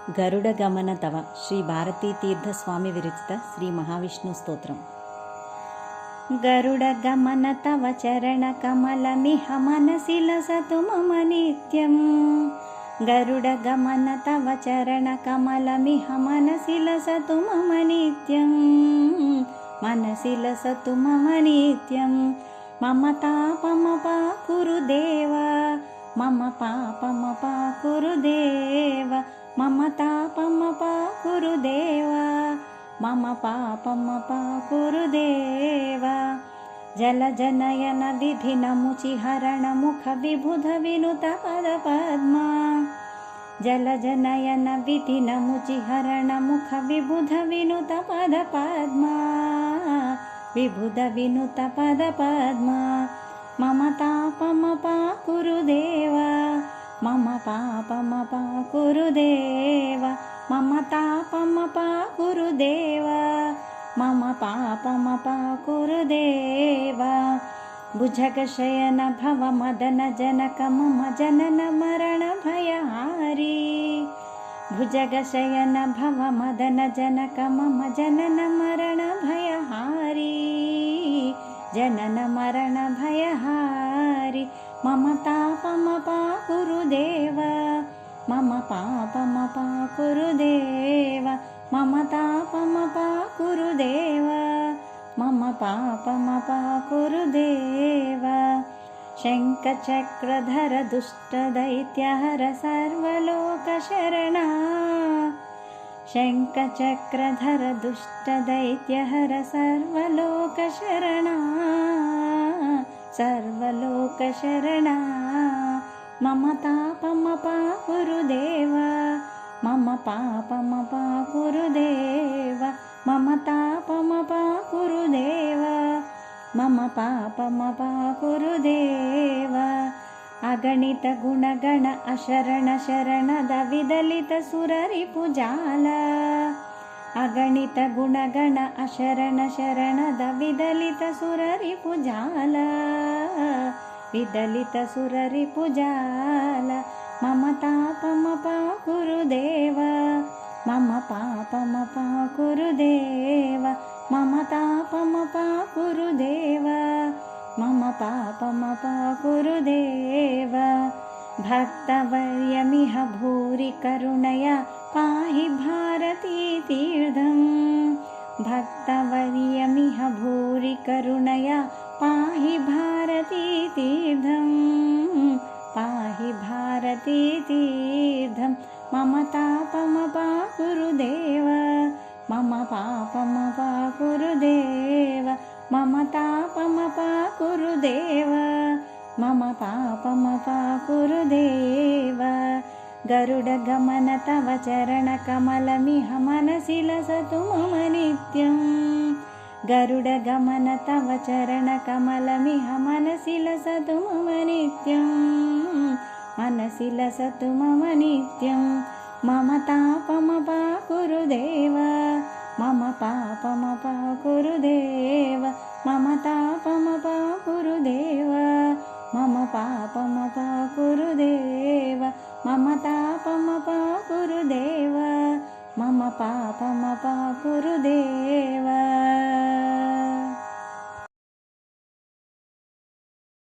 ಗರುಡಗಮನ ತವ ಶ್ರೀ ಭಾರತೀ ತೀರ್ಥ ಸ್ವಾಮಿ ವಿರಚಿತ ಶ್ರೀ ಮಹಾವಿಷ್ಣು ಸ್ತೋತ್ರಂ. ಗರುಡಗಮನ ತವ ಚರಣ ಕಮಲಮಿಹ ಮನಸಿ ಲಸತು ಮಮ ನಿತ್ಯಂ. ಗರುಡಗಮನ ತವ ಚರಣ ಕಮಲಮಿಹ ಮನಸಿ ಲಸತು ಮಮ ನಿತ್ಯಂ. ಮನಸಿ ಲಸತು ಮಮ ನಿತ್ಯಂ. ಮಮ ತಾಪಮಪ ಕುರು ದೇವ, ಮಮ ಪಾಪಮಪ ಕುರು ದೇವ. ಮಮ ತಾಪಮಪ ಕುರು ದೇವ, ಮಮ ಪಾಪಮಪ ಕುರು ದೇವ. ಜಲಜನಯನ ವಿಧಿನ ಮುಚಿಹರಣ ಮುಖ ವಿಬುಧ ವಿನುತ ಪದ ಪದ್ಮ. ಜಲಜನಯನ ವಿಧಿನ ಮುಚಿಹರಣ ಮುಖ ವಿಬುಧ ವಿನುತ ಪದ ಪದ್ಮ. ವಿಬುಧ ವಿನುತ ಪದ ಪದ್ಮ. ಮಮ ತಾಪಮಪ ಕುರು ದೇವ, ಮಮ ಪಾಪಮಪ ಕುರು ದೇವ. ಮಮ ತಾಪಮಪ ಕುರು ದೇವ, ಮಮ ಪಾಪಮಪ ಕುರು ದೇವ. ಭುಜಗಶಯನ ಭವ ಮದನ ಜನಕ ಮಮ ಜನನ ಮರಣ ಭಯಹಾರಿ. ಭುಜಗಶಯನ ಭವ ಮದನ ಜನಕ ಮಮ ಜನನ ಮರಣ ಭಯಹಾರಿ. ಜನನ ಮರಣ ಭಯಹಾರಿ. ಮಮ ತಾಪಮಪ ಕುರು ದೇವ, ಮಮ ಪಾಪಮಪ ಕುರು ದೇವ. ಮಮ ತಾಪಮಪ ಕುರು ದೇವ, ಮಮ ಪಾಪಮಪ ಕುರು ದೇವ. ಶಂಖಚಕ್ರಧರ ದುಷ್ಟ ದೈತ್ಯಹರ ಸರ್ವಲೋಕ ಶರಣ. ಶಂಖಚಕ್ರಧರ ದುಷ್ಟ ದೈತ್ಯಹರ ಸರ್ವಲೋಕ ಶರಣ. ಸರ್ವಲೋಕ ಶರಣ. ಮಮ ತಾಪಮಪ ಕುರು ದೇವ, ಮಮ ಪಾಪಮಪ ಕುರು ದೇವ. ಮಮ ತಾಪಮಪ ಕುರು ದೇವ, ಮಮ ಪಾಪಮಪ ಕುರು ದೇವ. ಅಗಣಿತ ಗುಣಗಣ ಅಶರಣ ಶರಣದ ವಿದಲಿತ ಸುರರಿಪು ಜಾಲ. ಅಗಣಿತ ಗುಣಗಣ ಅಶರಣ ಶರಣದ ವಿದಲಿತ ಸುರರಿಪು ಜಾಲ. ವಿದಲಿತ ಸುರರಿಪು ಜಾಲ. ಮಮ ತಾಪಮಪ ಕುರು ದೇವ, ಮಮ ಪಾಪಮಪ ಕುರು ದೇವ. ಮಮ ತಾಪಮಪ ಕುರು ದೇವ, ಮಮ ಪಾಪಮಪ ಕುರು ದೇವ. ಭಕ್ತವರ್ಯಮಿಹ ಭೂರಿ ಕರುಣಯ ಪಾಹಿ ಭಾರತೀ ತೀರ್ಥಂ. ಭಕ್ತವರ್ಯಮಿಹ ಭೂರಿ ಕರುಣಯ ಪಾಹಿ ಭಾರತೀ ತೀರ್ಥಂ. ಪಾಹಿ ಭಾರತೀ ತೀರ್ಥಂ. ಮಮ ತಾಪಮಪ ಕುರು ದೇವ, ಮಮ ಪಾಪಮಪ ಕುರು ದೇವ. ಮಮ ತಾಪಮಪ ಕುರು ದೇವ, ಮಮ ಪಾಪಮಪ ಕುರು ದೇವ. ಗರುಡಗಮನ ತವ ಚರಣ ಕಮಲಮಿಹ ಮನಸಿ ಲಸತು ಮಮ ನಿತ್ಯಂ. ಗರುಡಗಮನ ತವ ಚರಣ ಕಮಲಮಿಹ ಮನಸಿ ಲಸತು ಮಮ ನಿತ್ಯಂ. ಮನಸಿ ಲಸತು ಮಮ ನಿತ್ಯಂ. ಮಮ ತಾಪಮಪ ಕುರು ದೇವ, ಮಮ ಪಾಪಮಪ ಕುರು ದೇವ. ಮಮ ತಾಪಮಪ ಕುರು ದೇವ, ಮಮ ಪಾಪಮಪ ಕುರು ದೇವ. ಮಮ ತಾಪಮಪ ಕುರು ದೇವ, ಮಮ ಪಾಪಮಪ ಕುರು ದೇವ.